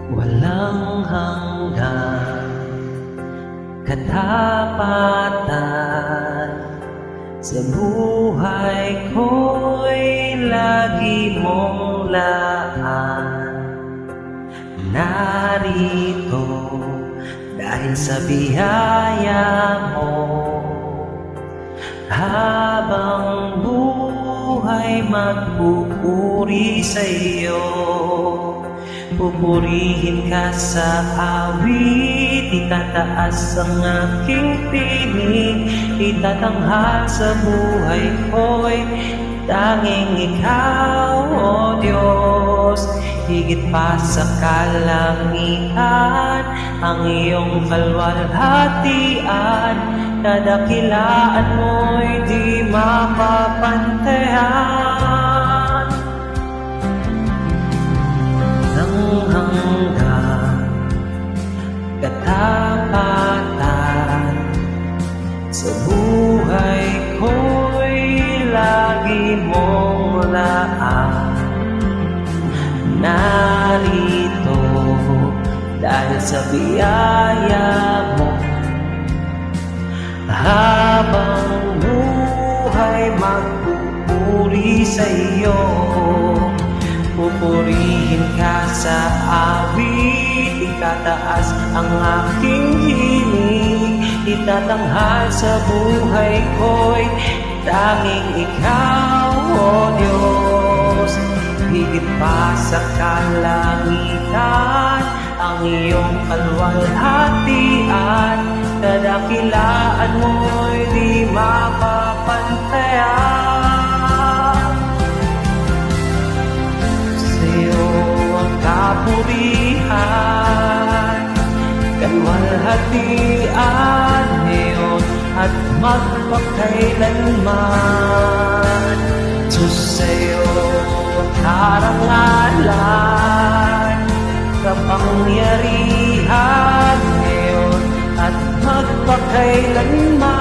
Walang hanggang katapatan sa buhay ko'y lagi mong laan. Narito dahil sa biyaya mo, habang buhay magpupuri sa iyo. Pupurihin ka sa awit, itataas ang aking tinig, itatanghal sa buhay ko'y tanging ikaw, O Diyos. Higit pa sa kalangitan, ang iyong kalwalhatian, kadakilaan mo'y di mapapantayan. Hanggang katapatan sa buhay ko'y lagi mong laan. Narito dahil sa biyaya mo, habang buhay magpupuri sa iyo. Pupurihin ka sa awit, itataas ang aking hiling, itatanghal sa buhay ko'y tanging ikaw, O Diyos. Higit pa sa kalangitan, ang iyong kalwalhatian, kadakilaan mo'y di mapapantayan. Kapurihan, kalwalhatian ngayon at magpakailanman. Diyos sa'yo karangalan, kapangyarihan ngayon at magpakailanman.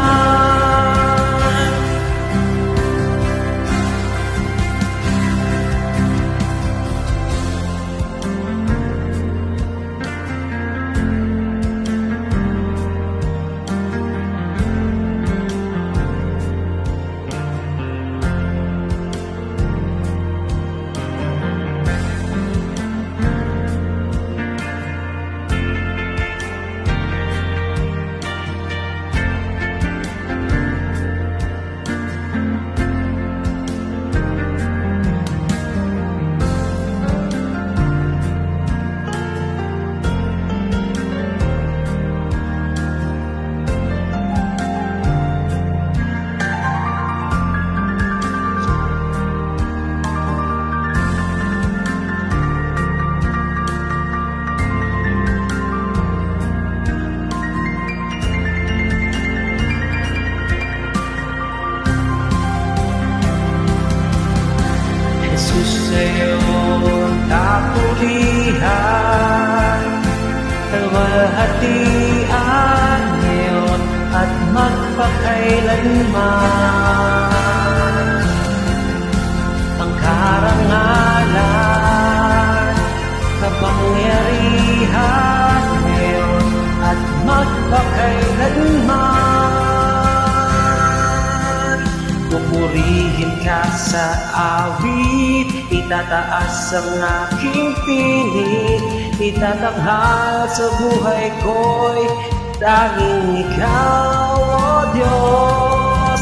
Jesus sa'yo kapurihan, kalwalhatian ngayon at magpakailanman. Ang karangalan, kapangyarihan ngayon at magpakailanman. Pupurihin ka sa awit, itataas ang aking tinig, itatanghal sa buhay ko'y tanging ikaw, O Diyos.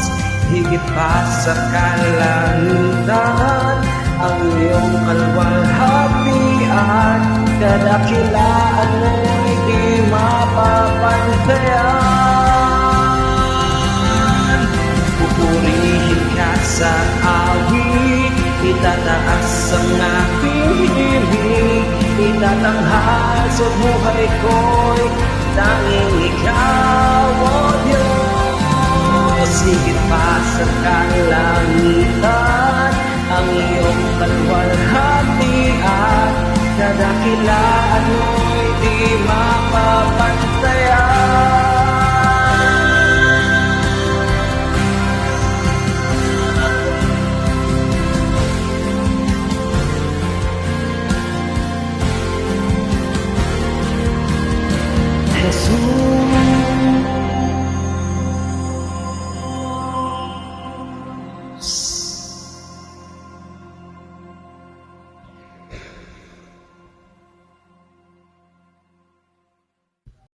Higit pa sa kalangitan, ang iyong kalwalhatian, kadakilaan mo'y di mapapantayan. Pupurihin ka sa awit, itataas ang aking hilig, itatanghal sa buhay ko'y tanging ikaw, O Diyos. Higit pa sa kalangitan, ang iyong kalwalhatian, kadakilaan mo'y di mapapantayan.